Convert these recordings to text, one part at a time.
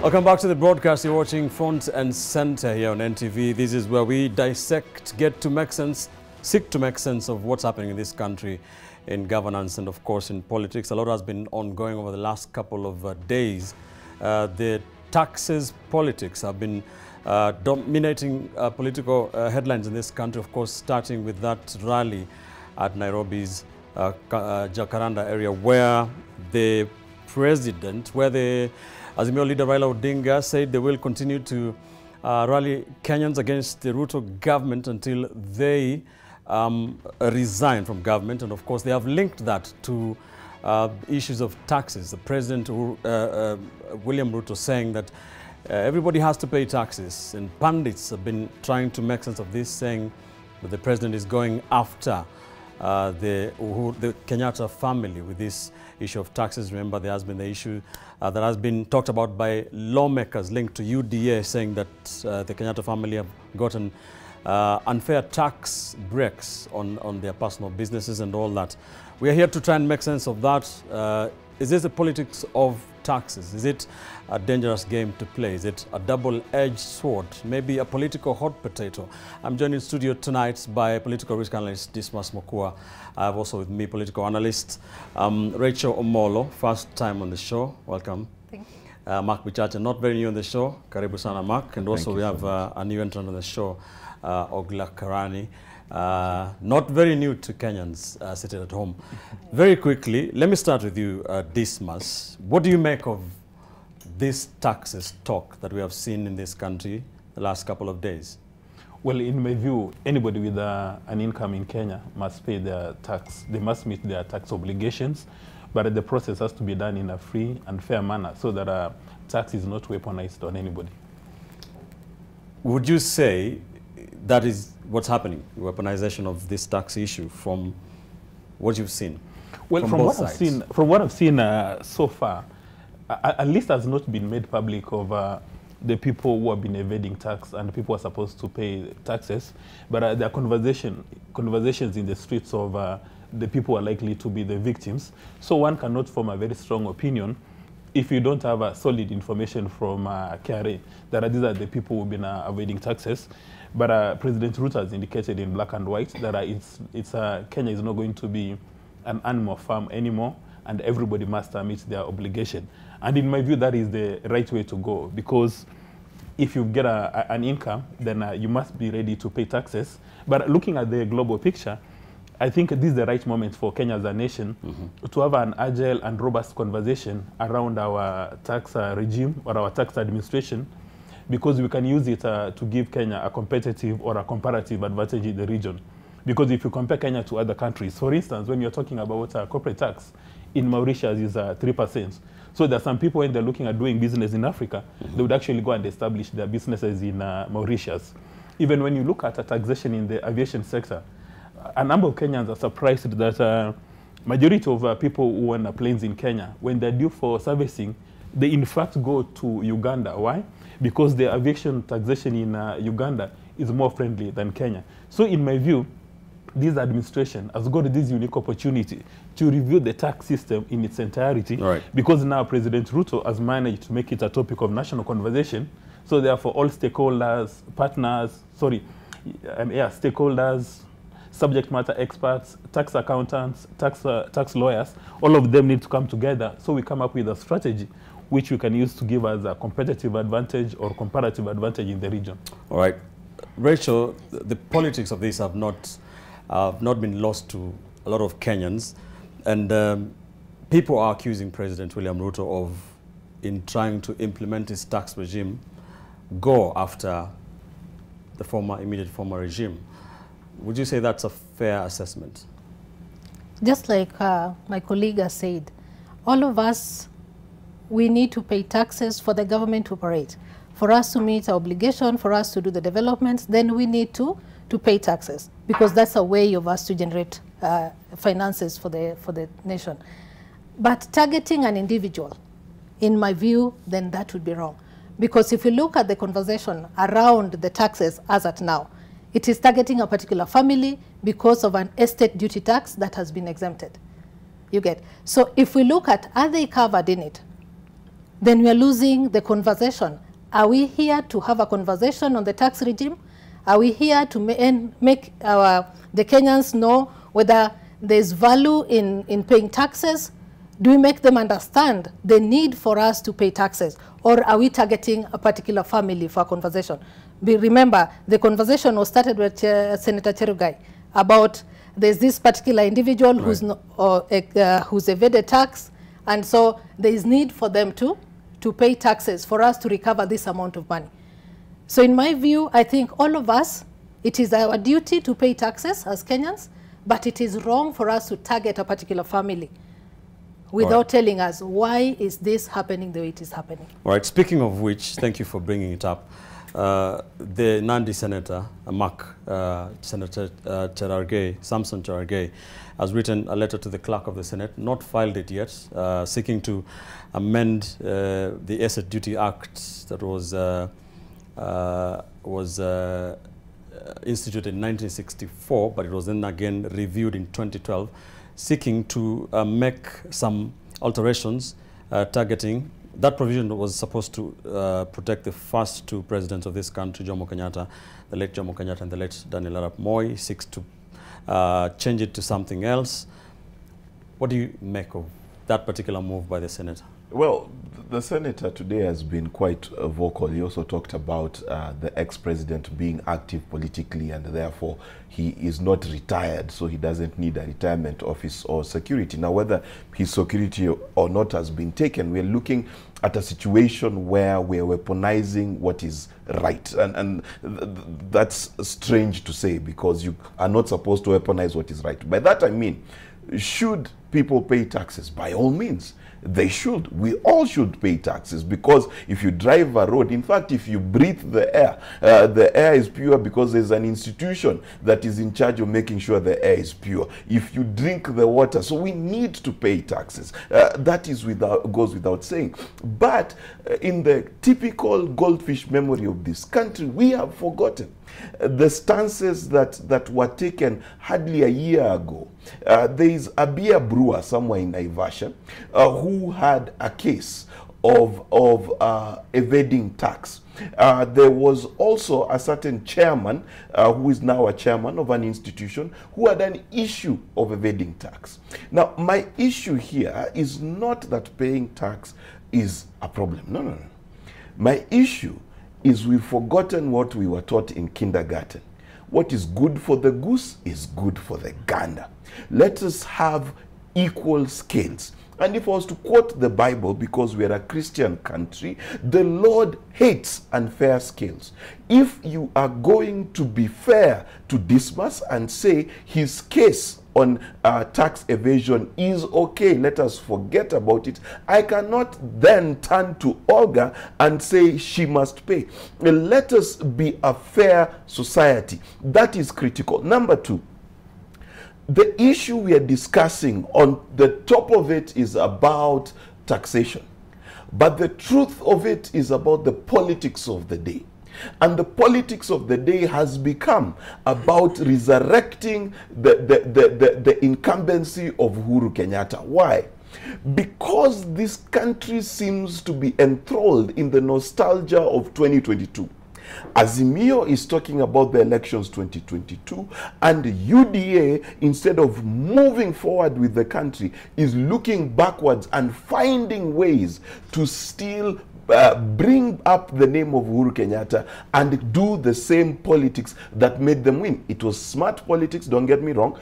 Welcome back to the broadcast. You're watching Front and Center here on NTV. This is where we dissect, seek to make sense of what's happening in this country in governance and, of course, in politics. A lot has been ongoing over the last couple of days. The taxes politics have been dominating political headlines in this country, of course, starting with that rally at Nairobi's Jacaranda area, where the president, Omolo leader Raila Odinga said they will continue to rally Kenyans against the Ruto government until they resign from government. And of course, they have linked that to issues of taxes. The president, William Ruto, saying that everybody has to pay taxes. And pundits have been trying to make sense of this, saying that the president is going after the Kenyatta family with this issue of taxes. Remember, there has been the issue that has been talked about by lawmakers linked to UDA, saying that the Kenyatta family have gotten unfair tax breaks on their personal businesses and all that. We are here to try and make sense of that. Is this the politics of taxes? Is it a dangerous game to play? Is it a double-edged sword? Maybe a political hot potato? I'm joined in studio tonight by political risk analyst Dismas Mokua. I have also with me political analyst Rachel Omolo, first time on the show. Welcome. Thank you. Mark Bichacha, not very new on the show. Karibu sana, Mark. And also we have a new entrant on the show, Ogla Karani. Not very new to Kenyans seated at home. Very quickly, let me start with you, Dismas. What do you make of this taxes talk that we have seen in this country the last couple of days? Well, in my view, anybody with an income in Kenya must pay their tax. They must meet their tax obligations, but the process has to be done in a free and fair manner so that tax is not weaponized on anybody. Would you say that is what's happening, weaponization of this tax issue, from what you've seen? Well, from what I've seen so far, a list has not been made public of the people who have been evading tax and the people who are supposed to pay taxes, but there are conversations in the streets of the people who are likely to be the victims. So one cannot form a very strong opinion if you don't have solid information from KRA that these are the people who have been evading taxes. But President Ruto has indicated in black and white that Kenya is not going to be an animal farm anymore, and everybody must meet their obligation. And in my view, that is the right way to go, because if you get an income, then you must be ready to pay taxes. But looking at the global picture, I think this is the right moment for Kenya as a nation to have an agile and robust conversation around our tax regime or our tax administration, because we can use it to give Kenya a competitive or a comparative advantage in the region. Because if you compare Kenya to other countries, for instance, when you're talking about corporate tax, in Mauritius is 3%. So there are some people, when they're looking at doing business in Africa, they would actually go and establish their businesses in Mauritius. Even when you look at taxation in the aviation sector, a number of Kenyans are surprised that majority of people who own planes in Kenya, when they're due for servicing, they in fact go to Uganda. Why? Because the aviation taxation in Uganda is more friendly than Kenya. So in my view, this administration has got this unique opportunity to review the tax system in its entirety, because now President Ruto has managed to make it a topic of national conversation. So therefore, all stakeholders, stakeholders, subject matter experts, tax accountants, tax lawyers, all of them need to come together so we come up with a strategy which we can use to give us a competitive advantage or comparative advantage in the region. All right. Rachel, the politics of this have not been lost to a lot of Kenyans, and people are accusing President William Ruto of, in trying to implement his tax regime, go after the immediate former regime. Would you say that's a fair assessment? Just like my colleague has said, all of us, we need to pay taxes for the government to operate. For us to meet our obligation, for us to do the developments, then we need to pay taxes, because that's a way of us to generate finances for the nation. But targeting an individual, in my view, then that would be wrong. Because if you look at the conversation around the taxes as at now, it is targeting a particular family because of an estate duty tax that has been exempted. You get. So if we look at, are they covered in it? then we are losing the conversation. Are we here to have a conversation on the tax regime? Are we here to make the Kenyans know whether there's value in paying taxes? Do we make them understand the need for us to pay taxes? Or are we targeting a particular family for a conversation? Remember, the conversation was started with Senator Cherugai about there's this particular individual who's evaded tax, and so there is need for them to pay taxes for us to recover this amount of money. So in my view, I think all of us, it is our duty to pay taxes as Kenyans, but it is wrong for us to target a particular family without telling us why is this happening the way it is happening. All right, speaking of which, thank you for bringing it up. The Nandi Senator, Senator Samson Cherargei, has written a letter to the clerk of the Senate, not filed it yet, seeking to amend the Asset Duty Act that was instituted in 1964, but it was then again reviewed in 2012, seeking to make some alterations targeting. That provision was supposed to protect the first two presidents of this country, Jomo Kenyatta, the late Jomo Kenyatta and the late Daniel Arap Moi, seeks to change it to something else. What do you make of that particular move by the Senator? Well, the Senator today has been quite vocal. He also talked about the ex-president being active politically, and therefore he is not retired, so he doesn't need a retirement office or security. Now, whether his security or not has been taken, we're looking at a situation where we're weaponizing what is right. And that's strange to say, because you are not supposed to weaponize what is right. By that I mean, should people pay taxes? By all means. They should. We all should pay taxes, because if you drive a road, in fact, if you breathe the air is pure because there's an institution that is in charge of making sure the air is pure. If you drink the water, so we need to pay taxes. That is goes without saying. But in the typical goldfish memory of this country, we have forgotten the stances that were taken hardly a year ago. There is a beer brewer somewhere in Naivasha who had a case of evading tax. There was also a certain chairman who is now a chairman of an institution who had an issue of evading tax. Now, my issue here is not that paying tax is a problem. No, no, no. My issue is we've forgotten what we were taught in kindergarten. What is good for the goose is good for the gander. Let us have equal scales. And if I was to quote the Bible, because we are a Christian country, the Lord hates unfair scales. If you are going to be fair to Dismas and say his case on tax evasion is okay, let us forget about it, I cannot then turn to Olga and say she must pay. Let us be a fair society. That is critical. Number two, the issue we are discussing, on the top of it is about taxation. But the truth of it is about the politics of the day. And the politics of the day has become about resurrecting the incumbency of Uhuru Kenyatta. Why? Because this country seems to be enthralled in the nostalgia of 2022. Azimio is talking about the elections 2022, and UDA, instead of moving forward with the country, is looking backwards and finding ways to still bring up the name of Uhuru Kenyatta and do the same politics that made them win. It was smart politics, don't get me wrong,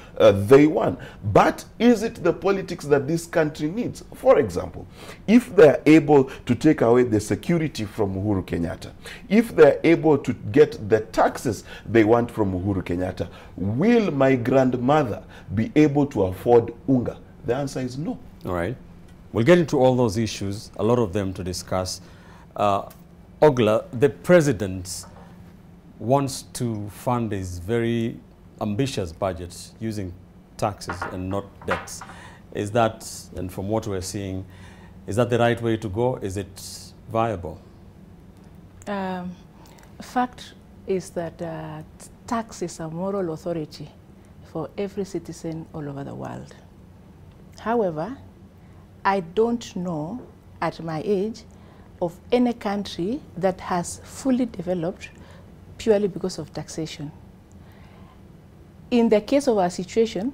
they won. But is it the politics that this country needs? For example, if they're able to take away the security from Uhuru Kenyatta, if they're able to get the taxes they want from Uhuru Kenyatta, will my grandmother be able to afford unga? The answer is no. All right. We'll get into all those issues, a lot of them to discuss. Ogla, the president wants to fund his very ambitious budget using taxes and not debts. Is that, and from what we're seeing, is that the right way to go? Is it viable? Fact is that tax is a moral authority for every citizen all over the world. However, I don't know at my age of any country that has fully developed purely because of taxation. In the case of our situation,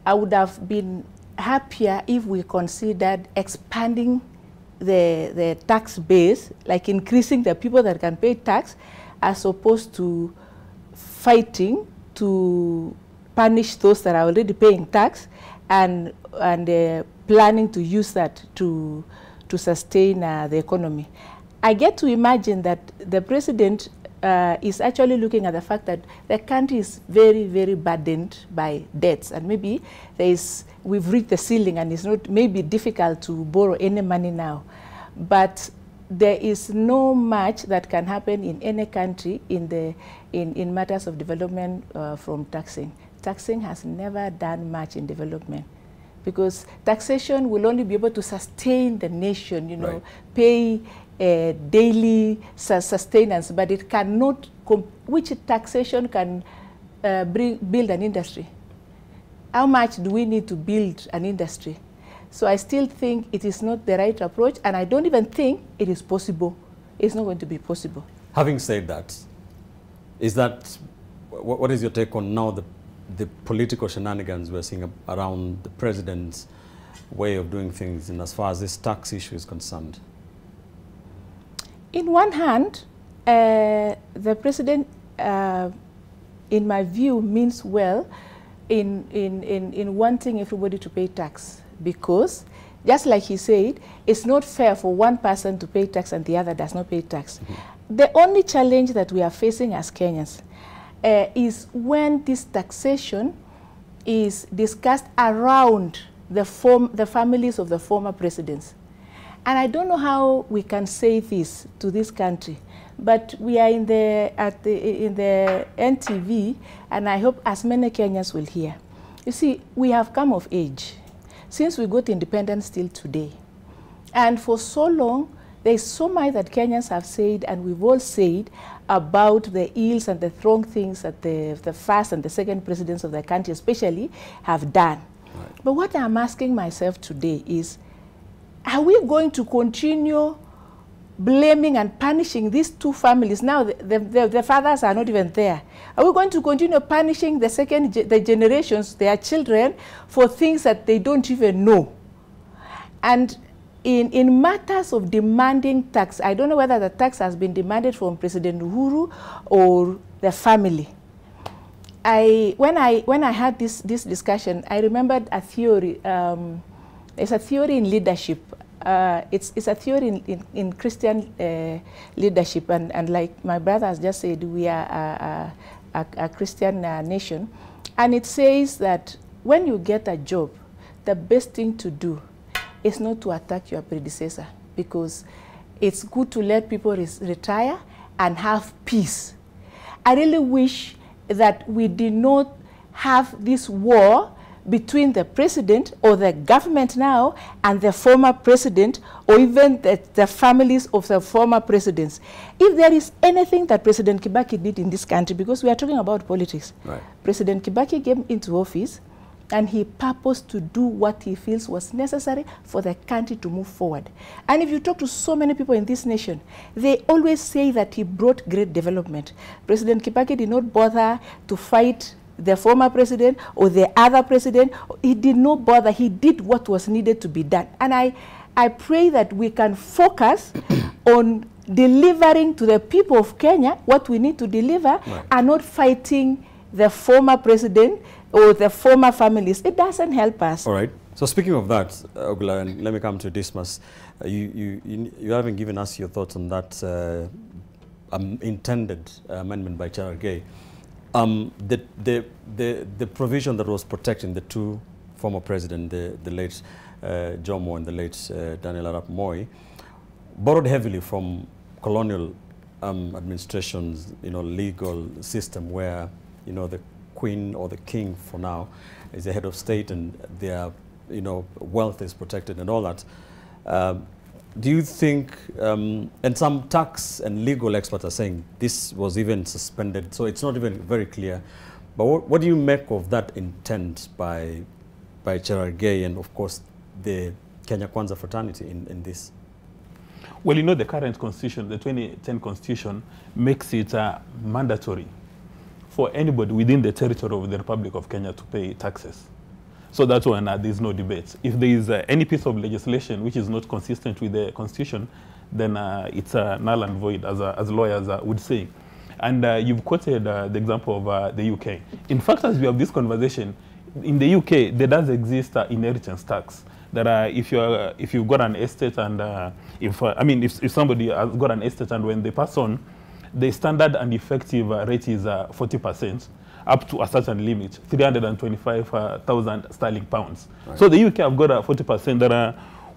I would have been happier if we considered expanding the tax base, like increasing the people that can pay tax, as opposed to fighting to punish those that are already paying tax and planning to use that to sustain the economy. I get to imagine that the president is actually looking at the fact that the country is very, very burdened by debts, and maybe we've reached the ceiling and it's not maybe difficult to borrow any money now. But there is no much that can happen in any country in matters of development from taxing. Taxing has never done much in development, because taxation will only be able to sustain the nation, you know, right, pay daily sustenance, but it cannot, which taxation can build an industry? How much do we need to build an industry? So I still think it is not the right approach, and I don't even think it is possible. It's not going to be possible. Having said that, what is your take on now the political shenanigans we're seeing around the president's way of doing things, and as far as this tax issue is concerned? In one hand, the president, in my view, means well in wanting everybody to pay tax, because just like he said, it's not fair for one person to pay tax and the other does not pay tax. Mm-hmm. The only challenge that we are facing as Kenyans is when this taxation is discussed around the families of the former presidents. And I don't know how we can say this to this country, but we are in the NTV, and I hope as many Kenyans will hear. You see, we have come of age since we got independence till today. And for so long, there is so much that Kenyans have said, and we've all said, about the ills and the wrong things that the first and the second presidents of the country especially have done. Right. But what I'm asking myself today is, are we going to continue blaming and punishing these two families? Now the fathers are not even there. Are we going to continue punishing the generations, their children, for things that they don't even know? And in matters of demanding tax, I don't know whether the tax has been demanded from President Uhuru or the family. When I had this discussion, I remembered a theory. It's a theory in leadership. It's a theory in Christian leadership, and like my brother has just said, we are a Christian nation, and it says that when you get a job, the best thing to do is not to attack your predecessor, because it's good to let people retire and have peace. I really wish that we did not have this war between the president or the government now and the former president, or even the families of the former presidents. If there is anything that President Kibaki did in this country, because we are talking about politics, right. President Kibaki came into office and he purposed to do what he feels was necessary for the country to move forward. And if you talk to so many people in this nation, they always say that he brought great development. President Kibaki did not bother to fight the former president or the other president. He did not bother. He did what was needed to be done. And I pray that we can focus on delivering to the people of Kenya what we need to deliver, right, and not fighting the former president or the former families. It doesn't help us. All right. So speaking of that, Ogula, and let me come to Dismas. You haven't given us your thoughts on that intended amendment by Cherargei. The provision that was protecting the two former presidents, the late Jomo and the late Daniel Arap Moi, borrowed heavily from colonial administration's legal system, where the queen or the king for now is the head of state, and their wealth is protected and all that. Do you think, and some tax and legal experts are saying this was even suspended, so it's not even very clear, but what do you make of that intent by Cherargei and of course the Kenya Kwanza fraternity in this? Well, you know, the current constitution, the 2010 constitution, makes it mandatory for anybody within the territory of the Republic of Kenya to pay taxes. So that's when there's no debate. If there is any piece of legislation which is not consistent with the constitution, then it's null and void, as lawyers would say. And you've quoted the example of the UK. In fact, as we have this conversation, in the UK, there does exist inheritance tax. That if you've got an estate and if somebody has got an estate and when they pass on, the standard and effective rate is 40%, up to a certain limit, 325,000 sterling pounds. Right. So the UK have got a 40% that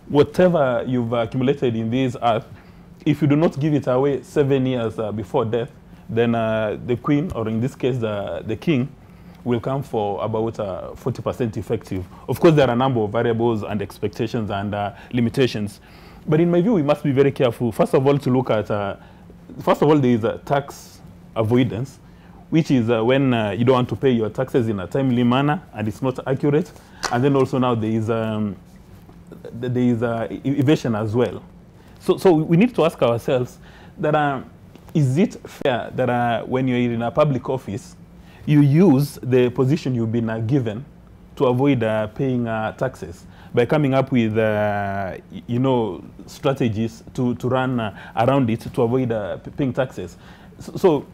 whatever you've accumulated in this earth, if you do not give it away 7 years before death, then the Queen, or in this case the King, will come for about 40% effective. Of course, there are a number of variables and expectations and limitations. But in my view, we must be very careful. First of all, to look at, first of all, there is tax avoidance, which is when you don't want to pay your taxes in a timely manner and it's not accurate. And then also now there is evasion as well. So we need to ask ourselves that is it fair that when you're in a public office, you use the position you've been given to avoid paying taxes by coming up with, strategies to run around it to avoid paying taxes. So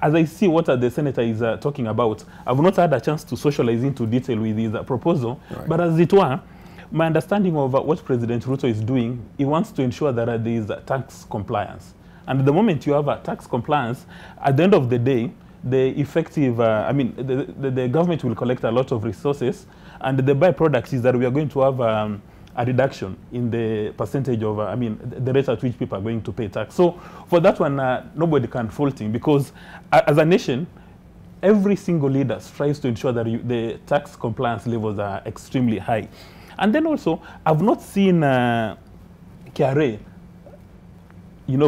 as I see what the senator is talking about, I've not had a chance to socialize into detail with his proposal, right. But as it were, my understanding of what President Ruto is doing, he wants to ensure that there is tax compliance. And the moment you have a tax compliance, at the end of the day, the effective, the government will collect a lot of resources, and the byproduct is that we are going to have a reduction in the percentage of, the rate at which people are going to pay tax. So for that one, nobody can fault him, because as a nation, every single leader strives to ensure that the tax compliance levels are extremely high. And then also, I've not seen KRA,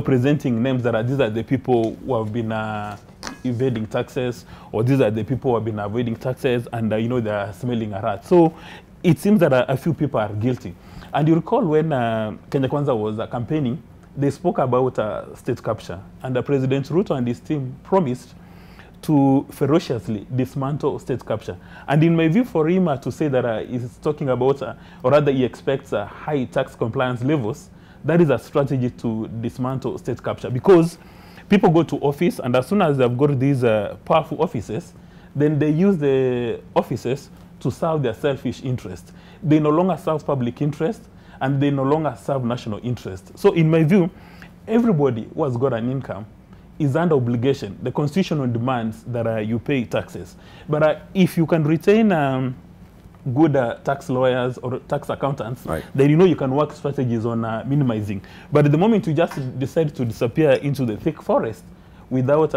presenting names that these are the people who have been evading taxes, or these are the people who have been avoiding taxes, and they are smelling a rat. So it seems that a few people are guilty. And you recall when Kenya Kwanza was campaigning, they spoke about state capture, and President Ruto and his team promised to ferociously dismantle state capture. And in my view, for him to say that he's talking about, or rather he expects high tax compliance levels, that is a strategy to dismantle state capture, because people go to office, and as soon as they've got these powerful offices, then they use the offices to serve their selfish interest. They no longer serve public interest, and they no longer serve national interest. So in my view, everybody who has got an income is under obligation. The constitution demands that you pay taxes. But if you can retain good tax lawyers or tax accountants, right, then you can work strategies on minimizing. But at the moment you just decide to disappear into the thick forest without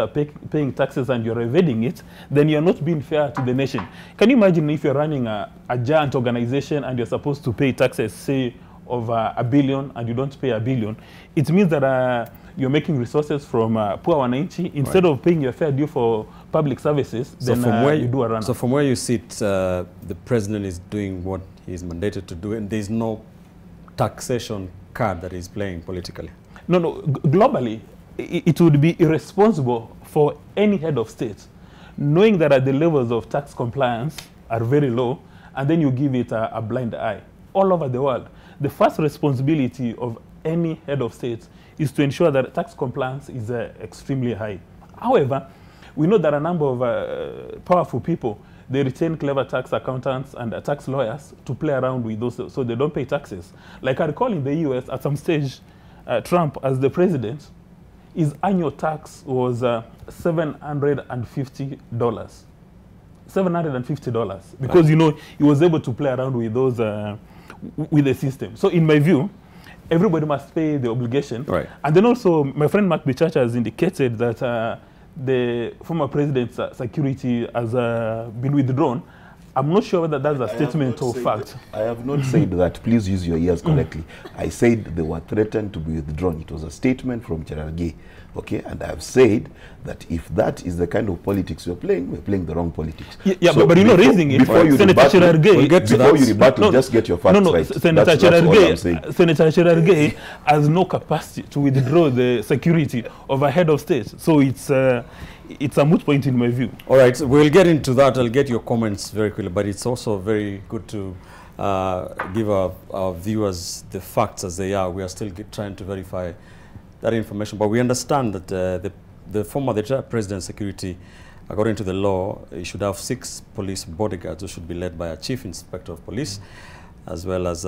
paying taxes and you're evading it, then you're not being fair to the nation. Can you imagine if you're running a giant organization and you're supposed to pay taxes, say, of $1 billion, and you don't pay $1 billion? It means that you're making resources from poor wananchi instead of paying your fair due for public services. So then you do a run. So from where you sit, the president is doing what he's mandated to do, and there's no taxation card that he's playing politically. No. Globally, it would be irresponsible for any head of state, knowing that the levels of tax compliance are very low, and then you give it a blind eye. All over the world, the first responsibility of any head of state is to ensure that tax compliance is extremely high. However, we know that a number of powerful people, they retain clever tax accountants and tax lawyers to play around with those, so they don't pay taxes. Like I recall in the US, at some stage, Trump, as the president, his annual tax was $750. $750, because right, he was able to play around with those with the system. So in my view, everybody must pay the obligation. Right. And then also, my friend Mark Bichacha has indicated that the former president's security has been withdrawn. I'm not sure whether that's a statement or fact. I have not said that. Please use your ears correctly. I said they were threatened to be withdrawn. It was a statement from Cherargei. Okay, and I have said that if that is the kind of politics we're playing the wrong politics. Yeah, so but you're not raising it. Before you Senator Cherargei, before you rebuttal, just get your facts right. Senator Cherargei has no capacity to withdraw the security of a head of state. So it's a moot point in my view. All right, so we'll get into that. I'll get your comments very quickly, but it's also very good to give our viewers the facts as they are. We are still trying to verify that information, but we understand that the former president's security, according to the law, he should have 6 police bodyguards who should be led by a chief inspector of police, as well as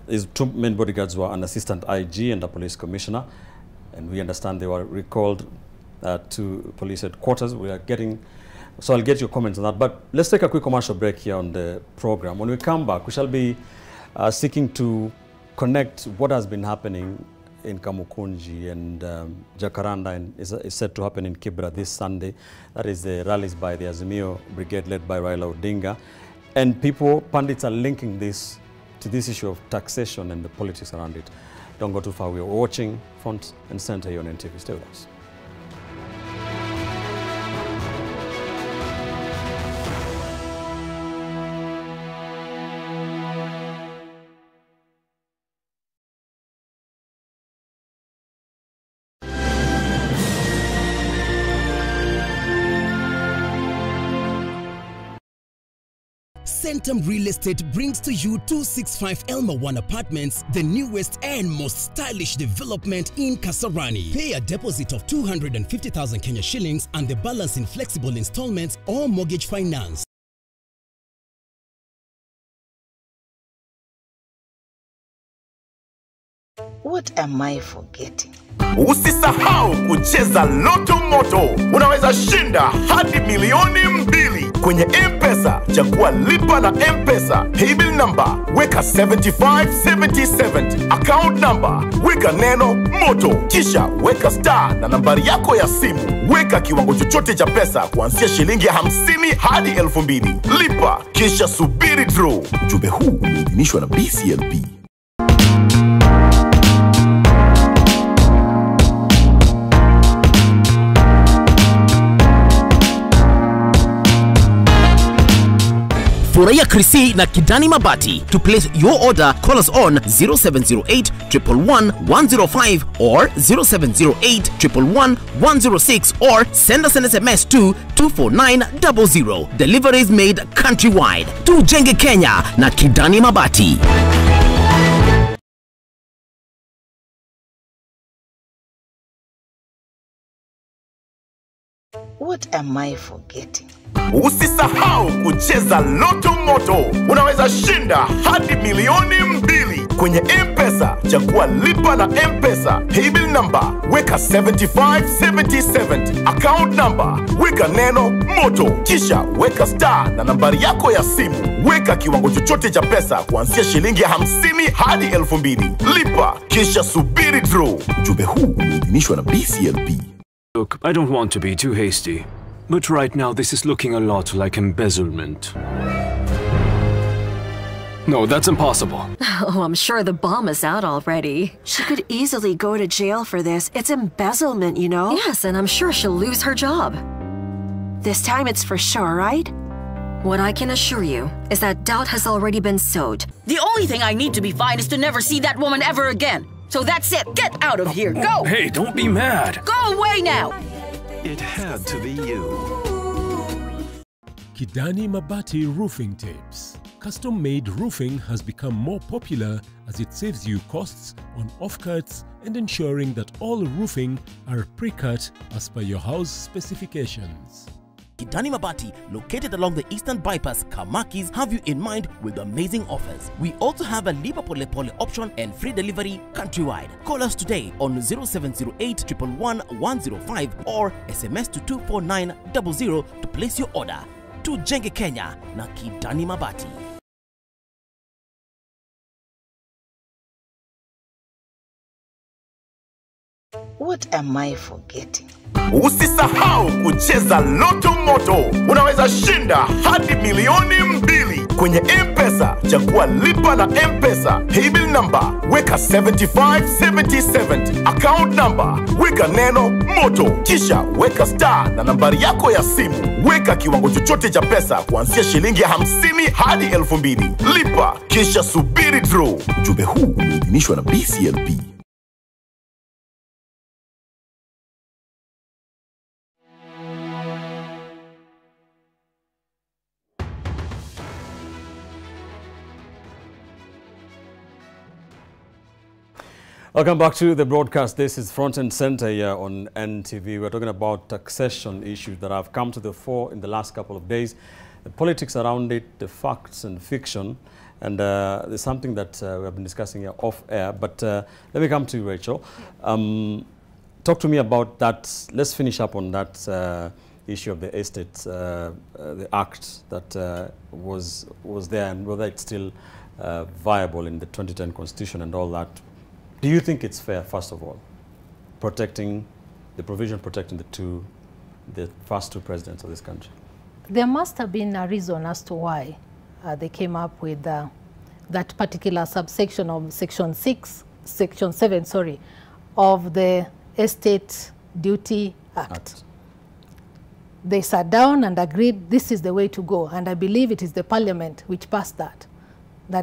his 2 main bodyguards were an assistant IG and a police commissioner. And we understand they were recalled to police headquarters. We are getting, so I'll get your comments on that. But let's take a quick commercial break here on the program. When we come back, we shall be seeking to connect what has been happening in Kamukunji and Jacaranda, and is set to happen in Kibra this Sunday. That is the rallies by the Azimio Brigade led by Raila Odinga. And pundits are linking this to this issue of taxation and the politics around it. Don't go too far. We are watching Front and Center here on NTV. Stay with us. Centum Real Estate brings to you 265 Elma 1 Apartments, the newest and most stylish development in Kasarani. Pay a deposit of 250,000 Kenya shillings and the balance in flexible installments or mortgage finance. What am I forgetting? Usisahau kucheza Loto Moto. Unaweza shinda hadi milioni 2 kwenye M-Pesa. Chagua lipa na M-Pesa. Paybill number weka 757070. Account number weka neno Moto. Kisha weka star na nambari yako ya simu. Weka kiwango chochote cha pesa kuanzia shilingi 50 hadi 2000. Lipa kisha subiri draw. Ujumbe huu umeidhinishwa na BCLP. Furahia Krisi na Kidani Mabati. To place your order, call us on 0708 111 105 or 0708 111 106 or send us an SMS to 24900. Deliveries made countrywide. Tujenge Kenya na Kidani Mabati. What am I forgetting? Usisahau kucheza Loto Moto. Unaweza shinda hadi milioni 2 kwenye M-Pesa. Chagua lipa na M-Pesa. Paybill number weka 757070. Account number weka neno Moto. Kisha weka star na nambari yako ya simu. Weka kiwango chochote cha pesa kuanzia shilingi 50 hadi 2000. Lipa kisha subiri draw. Ujumbe huu umeidhinishwa na BCLP. Look, I don't want to be too hasty, but right now this is looking a lot like embezzlement. No, that's impossible. Oh, I'm sure the bomb is out already. She could easily go to jail for this. It's embezzlement, you know? Yes, and I'm sure she'll lose her job. This time it's for sure, right? What I can assure you is that doubt has already been sowed. The only thing I need to be fine is to never see that woman ever again. So that's it. Get out of here. Go! Hey, don't be mad. Go away now! It had to be you. Kidani Mabati Roofing Tapes. Custom-made roofing has become more popular as it saves you costs on off-cuts and ensuring that all roofing are pre-cut as per your house specifications. Kidani Mabati, located along the Eastern Bypass, Kamakis, have you in mind with amazing offers. We also have a Lipa Pole Pole option and free delivery countrywide. Call us today on 0708 111 105 or SMS to 24900 to place your order. Tujenge Kenya na Kidani Mabati. What What am I forgetting? Usisahau kucheza Loto Moto. Unaweza shinda hadi milioni 2 kwenye M-Pesa. Chagua lipa na M-Pesa. Paybill number weka 757070. Account number weka neno Moto. Kisha weka star na nambari yako ya simu. Weka kiwango chochote cha pesa kuanzia shilingi 50 hadi 2000. Lipa kisha subiri draw. Ujumbe huu umeidhinishwa na BCLP. Welcome back to the broadcast. This is Front and Center here on NTV. We're talking about taxation issues that have come to the fore in the last couple of days. The politics around it, the facts and fiction. And there's something that we have been discussing here off air. But let me come to you, Rachel. Talk to me about that. Let's finish up on that issue of the estate, the act that was there, and whether it's still viable in the 2010 Constitution and all that. Do you think it's fair, first of all, protecting the provision protecting the first two presidents of this country? There must have been a reason as to why they came up with that particular subsection of section 7, sorry, of the Estate Duty Act. They sat down and agreed this is the way to go, and I believe it is the Parliament which passed that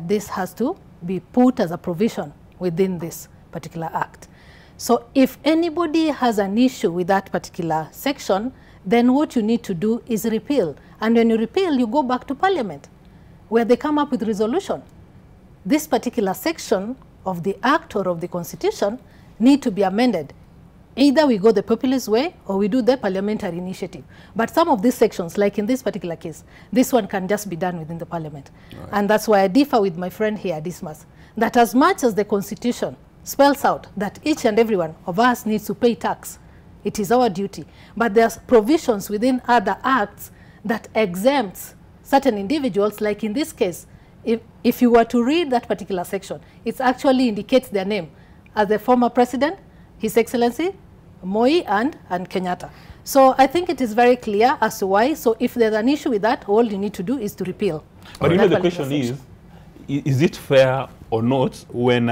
this has to be put as a provision within this particular act. So if anybody has an issue with that particular section, then what you need to do is repeal. And when you repeal, you go back to Parliament, where they come up with resolution. This particular section of the act or of the Constitution need to be amended. Either we go the populist way or we do the parliamentary initiative. But some of these sections, like in this particular case, this one can just be done within the Parliament. Right. And that's why I differ with my friend here, Dismas, that as much as the Constitution spells out that each and every one of us needs to pay tax, it is our duty. But there's provisions within other acts that exempts certain individuals, like in this case, if you were to read that particular section, it actually indicates their name as the former president, His Excellency, Moi and Kenyatta. So I think it is very clear as to why. So if there's an issue with that, all you need to do is to repeal. But you know, the question is it fair or not when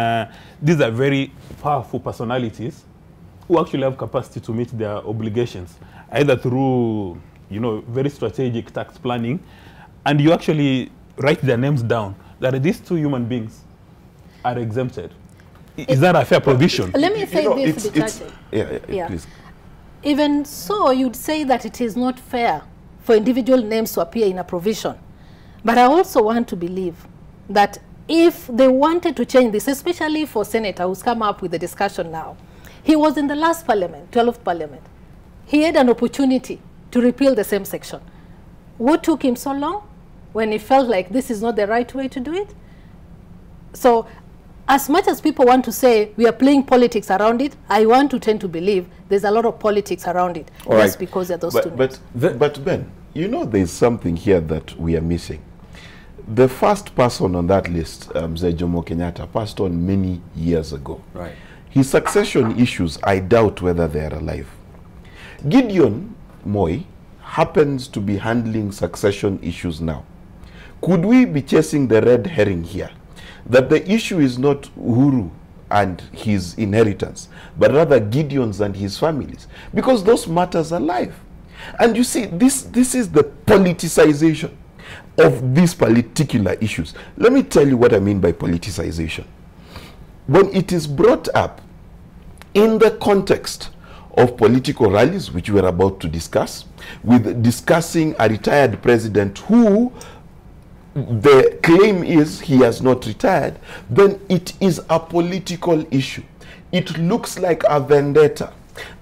these are very powerful personalities who actually have capacity to meet their obligations, either through, you know, very strategic tax planning, and you actually write their names down, that these two human beings are exempted? Is that a fair provision? Let me say this, please. Even so, you'd say that it is not fair for individual names to appear in a provision. But I also want to believe that if they wanted to change this, especially for Senator who's come up with the discussion now, he was in the last Parliament, 12th Parliament. He had an opportunity to repeal the same section. What took him so long? When he felt like this is not the right way to do it? So, as much as people want to say we are playing politics around it, I want to tend to believe there's a lot of politics around it. All just right. Because of those two names. But Ben, you know there's something here that we are missing. The first person on that list, Mzee Jomo Kenyatta, passed on many years ago. Right. His succession issues, I doubt whether they are alive. Gideon Moi happens to be handling succession issues now. Could we be chasing the red herring here? That the issue is not Uhuru and his inheritance, but rather Gideon's and his families, because those matters are live. And you see, this is the politicization of these particular issues. Let me tell you what I mean by politicization. When it is brought up in the context of political rallies, which we are about to discuss, with discussing a retired president who the claim is he has not retired, then it is a political issue. It looks like a vendetta.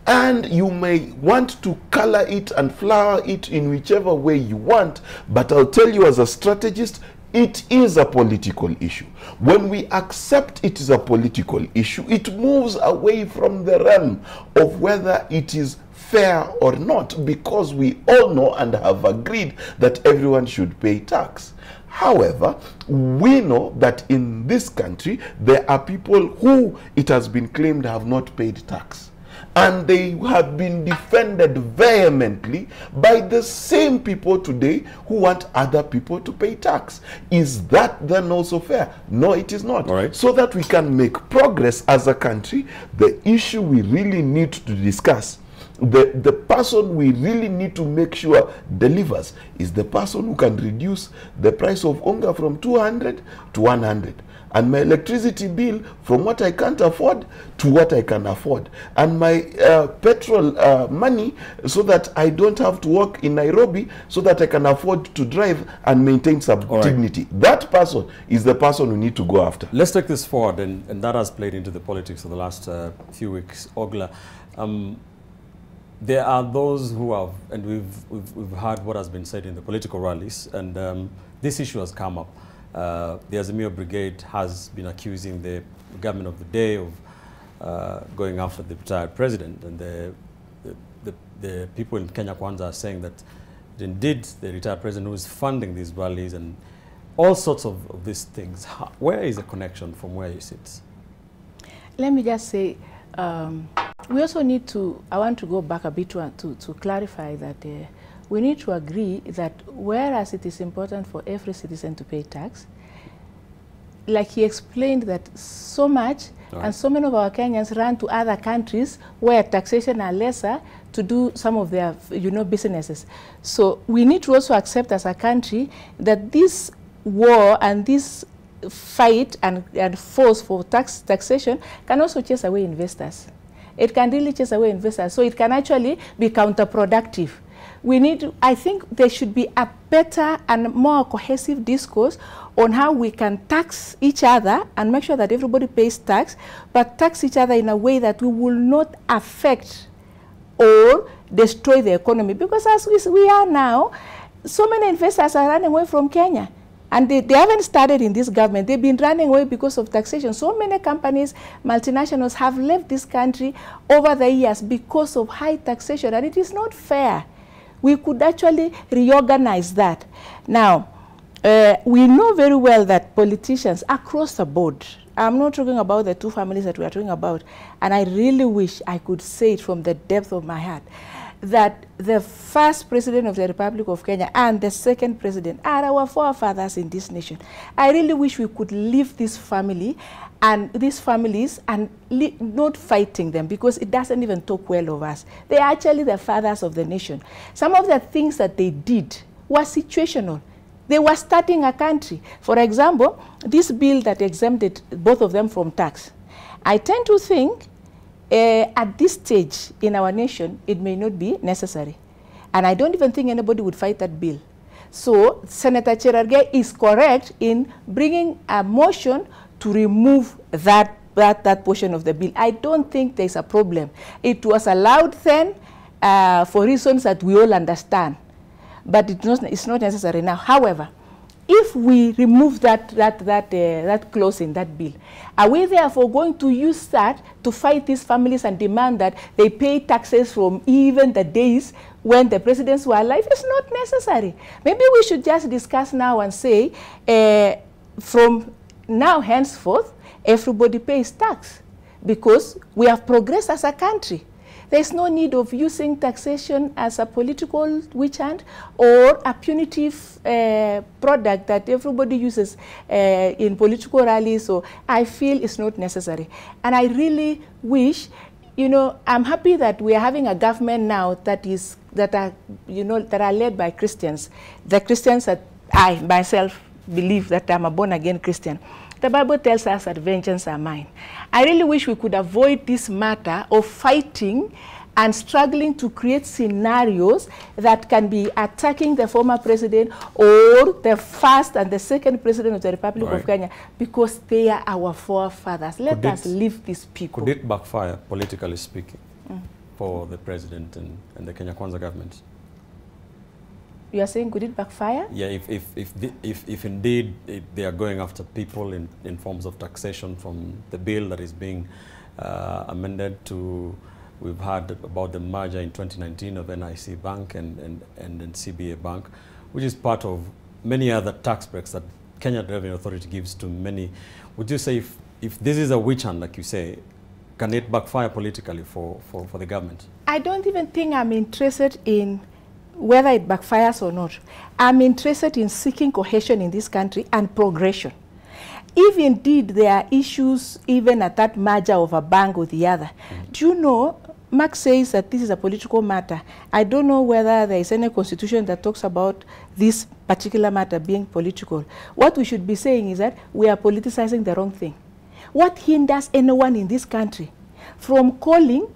And you may want to color it and flower it in whichever way you want, but I'll tell you as a strategist, it is a political issue. When we accept it is a political issue, it moves away from the realm of whether it is fair or not, because we all know and have agreed that everyone should pay tax. However, we know that in this country, there are people who, it has been claimed, have not paid tax. And they have been defended vehemently by the same people today who want other people to pay tax. Is that then also fair? No, it is not. So that we can make progress as a country, the issue we really need to discuss, the person we really need to make sure delivers, is the person who can reduce the price of unga from 200 to 100. And my electricity bill from what I can't afford to what I can afford. And my petrol money, so that I don't have to work in Nairobi, so that I can afford to drive and maintain some dignity. That person is the person we need to go after. Let's take this forward, and that has played into the politics of the last few weeks. Ogla, there are those who have, and we've heard what has been said in the political rallies, and this issue has come up. The Azimio Brigade has been accusing the government of the day of going after the retired president, and the people in Kenya Kwanza are saying that indeed the retired president who is funding these rallies and all sorts of these things. Where is the connection from where he sits? Let me just say, we also need to, I want to go back a bit to clarify that we need to agree that whereas it is important for every citizen to pay tax, like he explained that so much, and so many of our Kenyans run to other countries where taxation are lesser to do some of their, businesses. So we need to also accept as a country that this war and this fight and force for taxation can also chase away investors. It can really chase away investors. So it can actually be counterproductive. We need, I think there should be a better and more cohesive discourse on how we can tax each other and make sure that everybody pays tax, but tax each other in a way that we will not affect or destroy the economy. Because as we are now, so many investors are running away from Kenya. And they haven't started in this government. They've been running away because of taxation. So many companies, multinationals, have left this country over the years because of high taxation, and it is not fair. We could actually reorganize that. Now, we know very well that politicians across the board, I'm not talking about the two families that we are talking about, and I really wish I could say it from the depth of my heart, that the first president of the Republic of Kenya and the second president are our forefathers in this nation. I really wish we could leave this family and these families and not fighting them, because it doesn't even talk well of us. They are actually the fathers of the nation. Some of the things that they did were situational. They were starting a country. For example, this bill that exempted both of them from tax. I tend to think at this stage in our nation, it may not be necessary. And I don't even think anybody would fight that bill. So Senator Cherargei is correct in bringing a motion to remove that portion of the bill. I don't think there's a problem. It was allowed then for reasons that we all understand. But it's not necessary now. However, if we remove that clause in that bill, are we therefore going to use that to fight these families and demand that they pay taxes from even the days when the presidents were alive? It's not necessary. Maybe we should just discuss now and say, from now henceforth, everybody pays tax, because we have progressed as a country. There's no need of using taxation as a political witch hunt or a punitive product that everybody uses in political rallies. So I feel it's not necessary. And I really wish, I'm happy that we are having a government now that are led by Christians. The Christians that I myself believe that I'm a born-again Christian. The Bible tells us that vengeance are mine. I really wish we could avoid this matter of fighting and struggling to create scenarios that can be attacking the former president or the first and the second president of the Republic of Kenya, because they are our forefathers. Let us leave these people. Could it backfire, politically speaking, for the president and the Kenya Kwanza government? You are saying, could it backfire? Yeah, if indeed they are going after people in forms of taxation from the bill that is being amended to, we've heard about the merger in 2019 of NIC Bank and CBA Bank, which is part of many other tax breaks that Kenya Revenue Authority gives to many. Would you say if this is a witch hunt, like you say, can it backfire politically for the government? I don't even think I'm interested in whether it backfires or not. I'm interested in seeking cohesion in this country and progression. If indeed there are issues even at that merger of a bank or the other, do you know, Marx says that this is a political matter. I don't know whether there is any constitution that talks about this particular matter being political. What we should be saying is that we are politicizing the wrong thing. What hinders anyone in this country from calling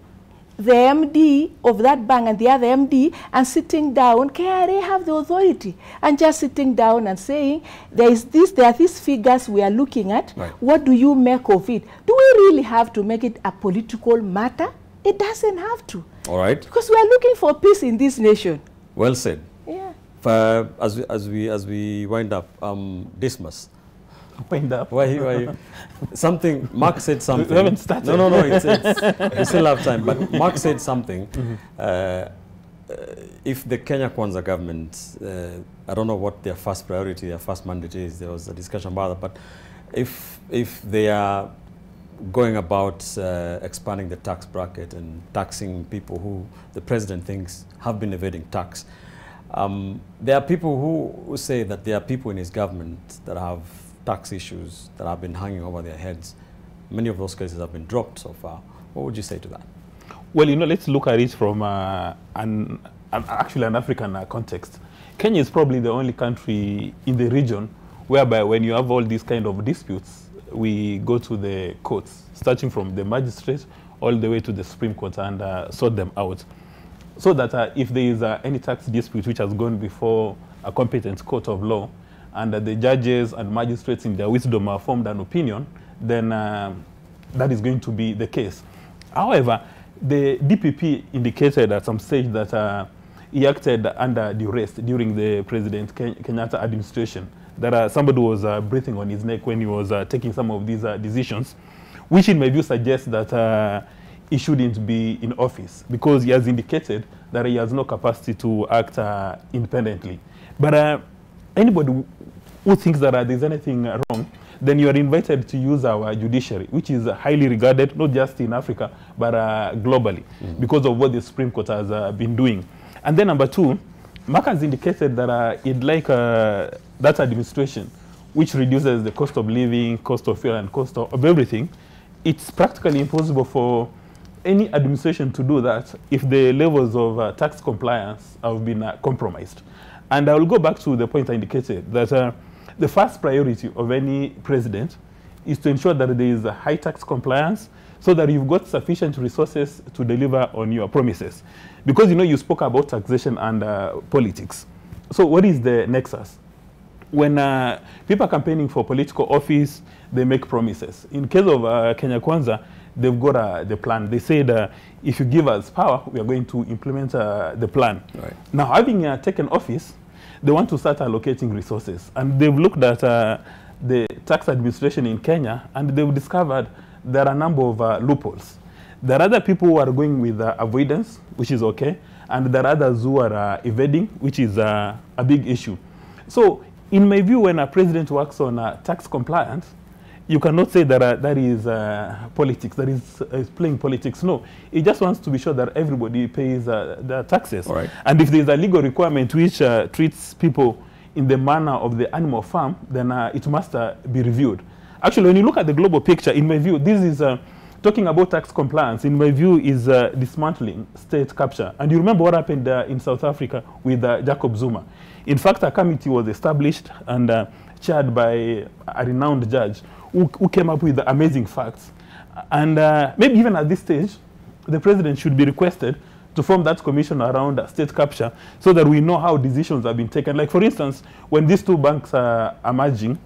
the MD of that bank and the other MD and sitting down, KRA have the authority, and just sitting down and saying, there are these figures we are looking at, right. What do you make of it? Do we really have to make it a political matter? It doesn't have to. All right. Because we are looking for peace in this nation. Well said. Yeah. As we wind up, Dismas. Wind up. Why something, Mark said something. We haven't started. No, we still have time. But Mark said something. If the Kenya Kwanza government, I don't know what their first priority, their first mandate is, there was a discussion about that, but if they are going about expanding the tax bracket and taxing people who the president thinks have been evading tax, there are people who say that there are people in his government that have tax issues that have been hanging over their heads. Many of those cases have been dropped so far. What would you say to that? Well, you know, let's look at it from actually an African context. Kenya is probably the only country in the region whereby when you have all these kind of disputes, we go to the courts, starting from the magistrate all the way to the Supreme Court and sort them out. So that if there is any tax dispute which has gone before a competent court of law, and the judges and magistrates in their wisdom have formed an opinion, then that is going to be the case. However, the DPP indicated at some stage that he acted under duress during the President Kenyatta administration, that somebody was breathing on his neck when he was taking some of these decisions, which in my view suggests that he shouldn't be in office because he has indicated that he has no capacity to act independently. But anybody who thinks that there's anything wrong, then you are invited to use our judiciary, which is highly regarded, not just in Africa, but globally, because of what the Supreme Court has been doing. And then number two, Mark has indicated that he'd like that administration, which reduces the cost of living, cost of fuel, and cost of everything. It's practically impossible for any administration to do that if the levels of tax compliance have been compromised. And I will go back to the point I indicated, that the first priority of any president is to ensure that there is a high tax compliance so that you've got sufficient resources to deliver on your promises. Because, you know, you spoke about taxation and politics. So what is the nexus? When people are campaigning for political office, they make promises. In case of Kenya Kwanza, they've got the plan. They said, if you give us power, we are going to implement the plan. Right. Now, having taken office, they want to start allocating resources. And they've looked at the tax administration in Kenya, and they've discovered there are a number of loopholes. There are other people who are going with avoidance, which is okay, and there are others who are evading, which is a big issue. So, in my view, when a president works on tax compliance, you cannot say that that is politics, that is playing politics. No, he just wants to be sure that everybody pays their taxes. Right. And if there is a legal requirement which treats people in the manner of the animal farm, then it must be reviewed. Actually, when you look at the global picture, in my view, this is talking about tax compliance, in my view, is dismantling state capture. And you remember what happened in South Africa with Jacob Zuma. In fact, a committee was established and chaired by a renowned judge who came up with amazing facts. And maybe even at this stage, the president should be requested to form that commission around state capture so that we know how decisions have been taken. Like, for instance, when these two banks are merging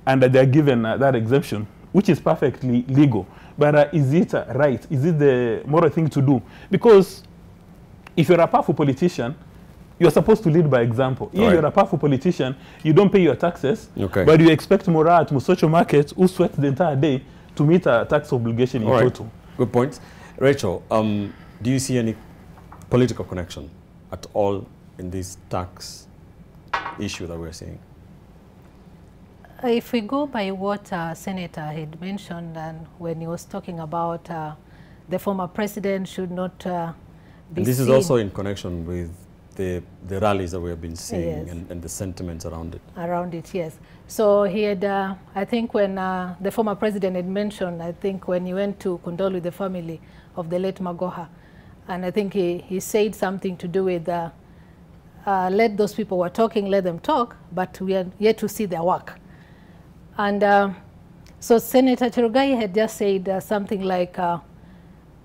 and they're given that exemption, which is perfectly legal, but is it right? Is it the moral thing to do? Because if you're a powerful politician, you're supposed to lead by example. Right. You're a powerful politician, you don't pay your taxes, but you expect Mura at Musocho Market, who sweats the entire day, to meet a tax obligation in total. Good point. Rachel, do you see any political connection at all in this tax issue that we're seeing? If we go by what Senator had mentioned and when he was talking about the former president should not be and this seen. is also in connection with the rallies that we have been seeing, Yes. and the sentiments around it. Around it, yes. So he had, I think when the former president had mentioned, I think when he went to condole with the family of the late Magoha, and I think he said something to do with let those people who are talking, let them talk, but we are yet to see their work. And so Senator Cherugai had just said something like,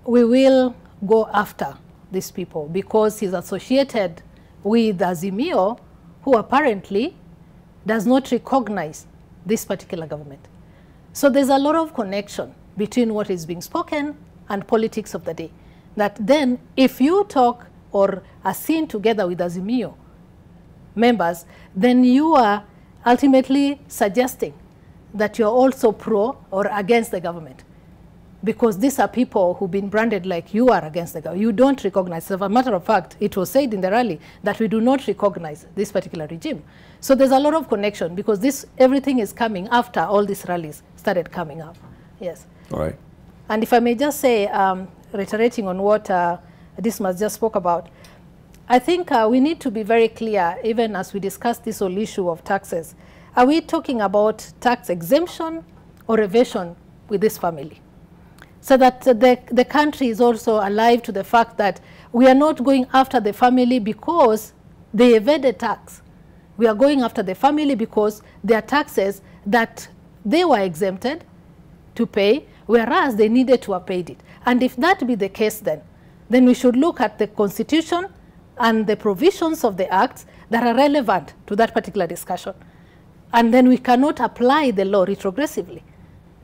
we will go after these people because he's associated with Azimio, who apparently does not recognize this particular government. So there's a lot of connection between what is being spoken and politics of the day. That then, if you talk or are seen together with Azimio members, then you are ultimately suggesting that you're also pro or against the government. Because these are people who've been branded like you are against the government. You don't recognize. As a matter of fact, it was said in the rally that we do not recognize this particular regime. So there's a lot of connection because everything is coming after all these rallies started coming up. Yes. All right. And if I may just say, reiterating on what Dismas just spoke about, I think we need to be very clear, even as we discuss this whole issue of taxes. Are we talking about tax exemption or evasion with this family? So that the country is also alive to the fact that we are not going after the family because they evaded tax. We are going after the family because there are taxes that they were exempted to pay, whereas they needed to have paid it. And if that be the case, then we should look at the Constitution and the provisions of the acts that are relevant to that particular discussion. And then we cannot apply the law retrogressively.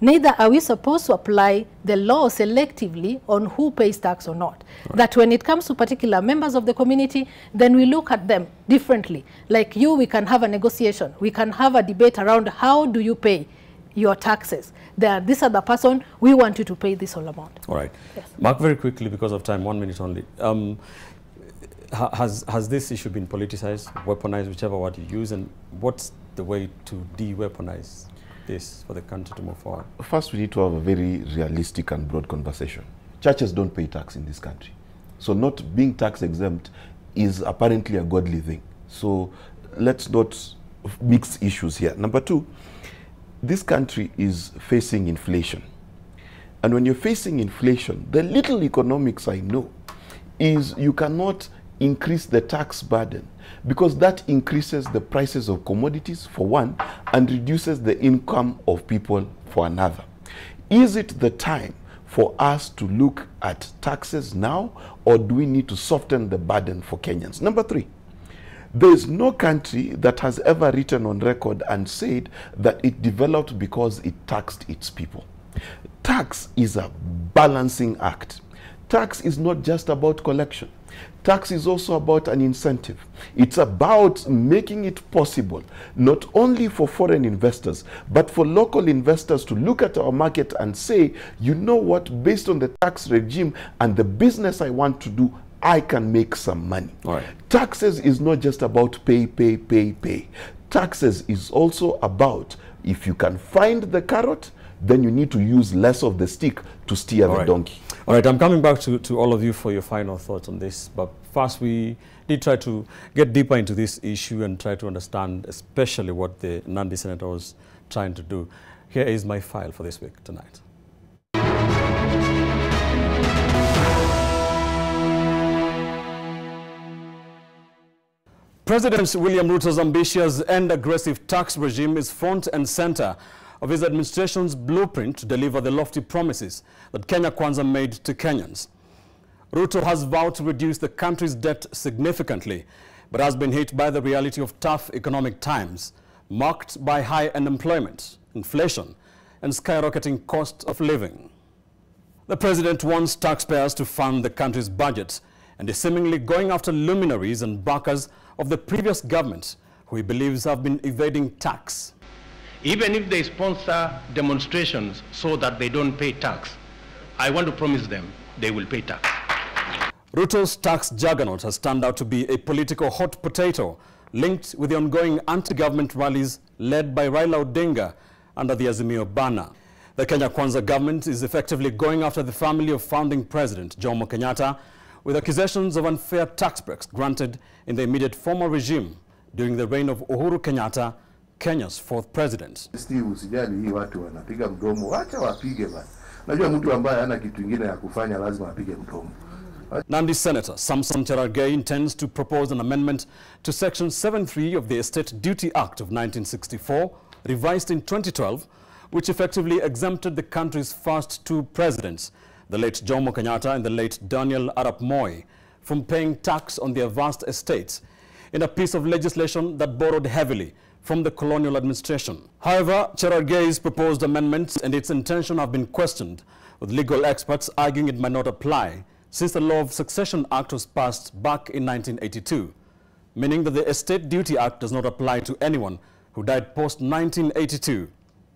Neither are we supposed to apply the law selectively on who pays tax or not. Right. That when it comes to particular members of the community, then we look at them differently. Like you, we can have a negotiation. We can have a debate around how do you pay your taxes. This other person, we want you to pay this whole amount. All right. Yes. Mark, very quickly, because of time, 1 minute only. Has this issue been politicized, weaponized, whichever word you use, and what's the way to de-weaponize this for the country to move forward? First, we need to have a very realistic and broad conversation. Churches don't pay tax in this country. So not being tax exempt is apparently a godly thing. So let's not mix issues here. Number two, this country is facing inflation. And when you're facing inflation, the little economics I know is you cannot increase the tax burden because that increases the prices of commodities for one and reduces the income of people for another. Is it the time for us to look at taxes now, or do we need to soften the burden for Kenyans? Number three, there is no country that has ever written on record and said that it developed because it taxed its people. Tax is a balancing act. Tax is not just about collection. Tax is also about an incentive. It's about making it possible, not only for foreign investors, but for local investors to look at our market and say, you know what, based on the tax regime and the business I want to do, I can make some money. All right. Taxes is not just about pay, pay, pay, pay. Taxes is also about, if you can find the carrot, then you need to use less of the stick to steer the donkey. All right, I'm coming back to all of you for your final thoughts on this. But first, we did try to get deeper into this issue and try to understand especially what the Nandi senator was trying to do. Here is my file for this week tonight. President William Ruto's ambitious and aggressive tax regime is front and center of his administration's blueprint to deliver the lofty promises that Kenya Kwanza made to Kenyans. Ruto has vowed to reduce the country's debt significantly, but has been hit by the reality of tough economic times, marked by high unemployment, inflation, and skyrocketing cost of living. The president wants taxpayers to fund the country's budget and is seemingly going after luminaries and backers of the previous government, who he believes have been evading tax. Even if they sponsor demonstrations so that they don't pay tax, I want to promise them they will pay tax. Ruto's tax juggernaut has turned out to be a political hot potato linked with the ongoing anti-government rallies led by Raila Odinga under the Azimio banner. The Kenya Kwanza government is effectively going after the family of founding President Jomo Kenyatta with accusations of unfair tax breaks granted in the immediate former regime during the reign of Uhuru Kenyatta, Kenya's fourth president. Usijali hii watu wanapiga mdomo, wacha wapige bana. Najua mtu ambaye hana kitu kingine ya kufanya lazima apige mdomo. Nandi Senator Samson Cherargei intends to propose an amendment to Section 73 of the Estate Duty Act of 1964, revised in 2012, which effectively exempted the country's first two presidents, the late Jomo Kenyatta and the late Daniel Arap Moi, from paying tax on their vast estates, in a piece of legislation that borrowed heavily from the colonial administration. However, Cherargei's proposed amendments and its intention have been questioned, with legal experts arguing it might not apply since the Law of Succession Act was passed back in 1982, meaning that the Estate Duty Act does not apply to anyone who died post-1982.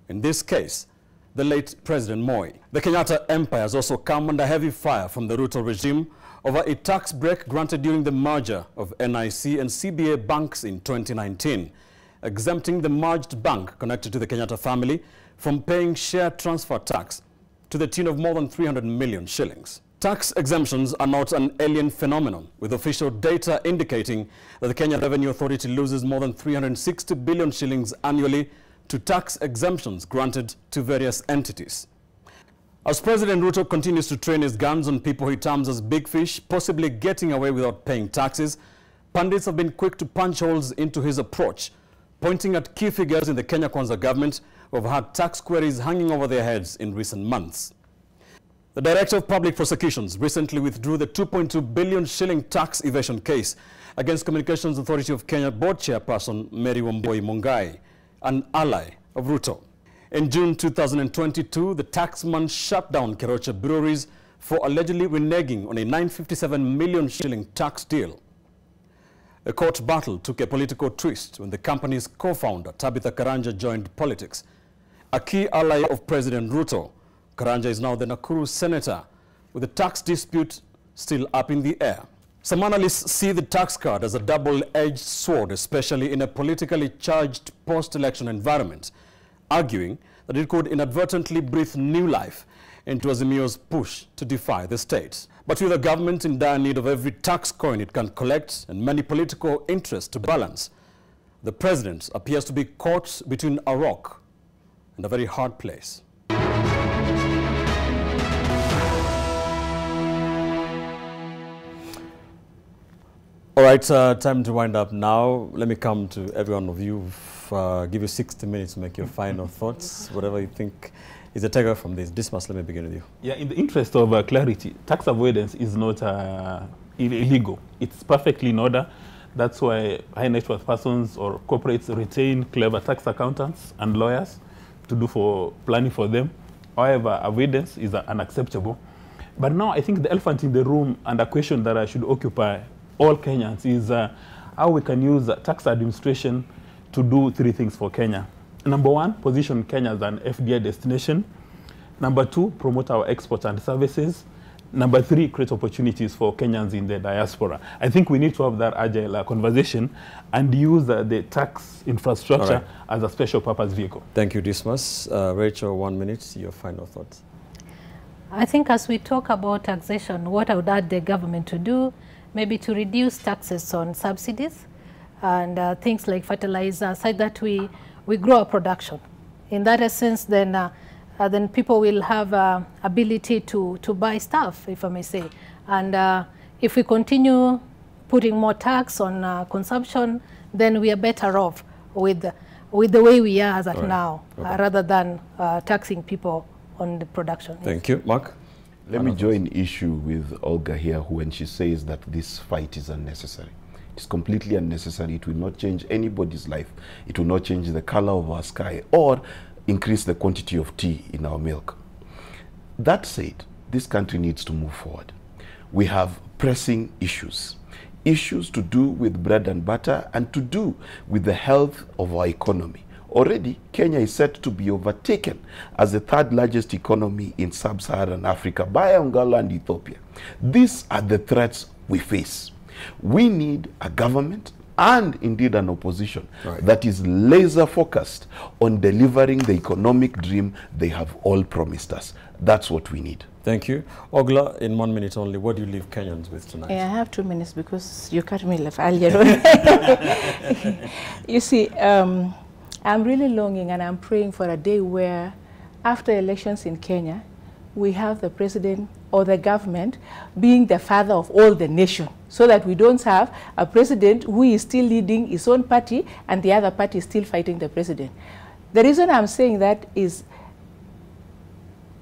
In this case, the late President Moi. The Kenyatta empire has also come under heavy fire from the Ruto regime over a tax break granted during the merger of NIC and CBA banks in 2019, exempting the merged bank connected to the Kenyatta family from paying share transfer tax to the tune of more than 300 million shillings. Tax exemptions are not an alien phenomenon, with official data indicating that the Kenya Revenue Authority loses more than 360 billion shillings annually to tax exemptions granted to various entities. As President Ruto continues to train his guns on people he terms as big fish, possibly getting away without paying taxes, pundits have been quick to punch holes into his approach, pointing at key figures in the Kenya Kwanza government who have had tax queries hanging over their heads in recent months. The Director of Public Prosecutions recently withdrew the 2.2 billion shilling tax evasion case against Communications Authority of Kenya Board Chairperson Mary Wamboi Mungai, an ally of Ruto. In June 2022, the taxman shut down Keroche breweries for allegedly reneging on a 957 million shilling tax deal. A court battle took a political twist when the company's co-founder, Tabitha Karanja, joined politics. A key ally of President Ruto, Karanja is now the Nakuru senator, with the tax dispute still up in the air. Some analysts see the tax card as a double-edged sword, especially in a politically charged post-election environment, arguing that it could inadvertently breathe new life into Azimio's push to defy the state. But with a government in dire need of every tax coin it can collect and many political interests to balance, the president appears to be caught between a rock and a very hard place. All right, time to wind up now. Let me come to every one of you, give you 60 minutes to make your final thoughts, whatever you think is a takeaway from this. Dismas, let me begin with you. Yeah, in the interest of clarity, tax avoidance is not illegal. It's perfectly in order. That's why high net worth persons or corporates retain clever tax accountants and lawyers to do for planning for them. However, avoidance is unacceptable. But now I think the elephant in the room and a question that I should occupy all Kenyans is how we can use tax administration to do three things for Kenya. Number one, position Kenya as an FDI destination. Number two, promote our exports and services. Number three, create opportunities for Kenyans in the diaspora. I think we need to have that agile conversation and use the tax infrastructure as a special purpose vehicle. Thank you, Dismas. Rachel, 1 minute, your final thoughts. I think as we talk about taxation, what I would urge the government to do, maybe to reduce taxes on subsidies and things like fertilizer, so that we grow our production. In that essence, then people will have ability to buy stuff, if I may say. And if we continue putting more tax on consumption, then we are better off with the way we are as at now, rather than taxing people on the production. Thank you. Mark? Let me join issue with Olga here when she says that this fight is unnecessary. It's completely unnecessary. It will not change anybody's life. It will not change the color of our sky or increase the quantity of tea in our milk. That said, this country needs to move forward. We have pressing issues. Issues to do with bread and butter and to do with the health of our economy. Already, Kenya is set to be overtaken as the third largest economy in sub-Saharan Africa by Angola and Ethiopia. These are the threats we face. We need a government and indeed an opposition that is laser focused on delivering the economic dream they have all promised us. That's what we need. Thank you. Ogla, in 1 minute only, what do you leave Kenyans with tonight? Yeah, I have 2 minutes because you cut me off earlier. You see, I'm really longing and I'm praying for a day where, after elections in Kenya, we have the president or the government being the father of all the nation, so that we don't have a president who is still leading his own party and the other party is still fighting the president. The reason I'm saying that is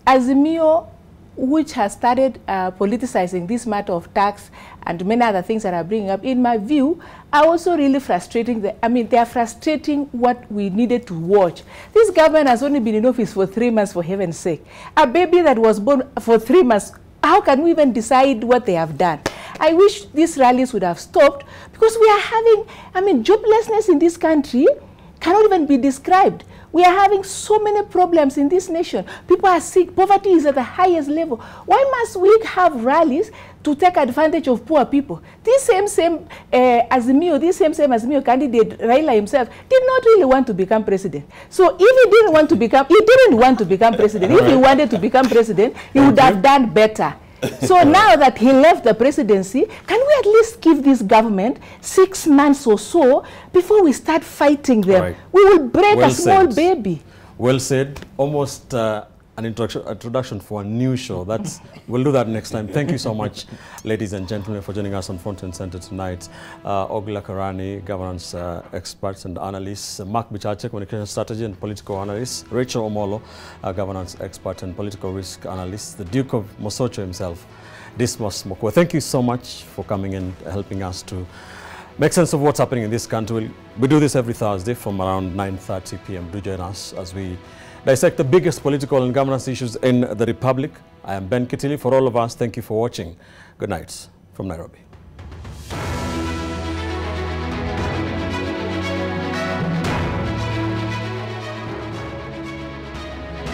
Azimio, which has started politicizing this matter of tax and many other things that are bringing up, in my view, are also really frustrating. They are frustrating what we needed to watch. This government has only been in office for 3 months, for heaven's sake. A baby that was born for 3 months, how can we even decide what they have done? I wish these rallies would have stopped, because we are having, joblessness in this country cannot even be described. We are having so many problems in this nation. People are sick. Poverty is at the highest level. Why must we have rallies to take advantage of poor people? This same Azimio candidate, Raila himself, did not really want to become president. So if he didn't want to become president. If he wanted to become president, he would have done better. So now that he left the presidency, can we at least give this government 6 months or so before we start fighting them? Right. We will break a small baby. Well said. Almost an introduction for a new show. We'll do that next time. Thank you so much, ladies and gentlemen, for joining us on Front and Center tonight. Ogla Karani, governance experts and analysts. Mark Bichache, communication strategy and political analyst. Rachel Omolo, governance expert and political risk analyst. The Duke of Mosocho himself, Dismas Mokwe. Thank you so much for coming and helping us to make sense of what's happening in this country. We do this every Thursday from around 9:30 p.m. Do join us as we dissect the biggest political and governance issues in the Republic. I am Ben Kitili. For all of us, thank you for watching. Good night from Nairobi.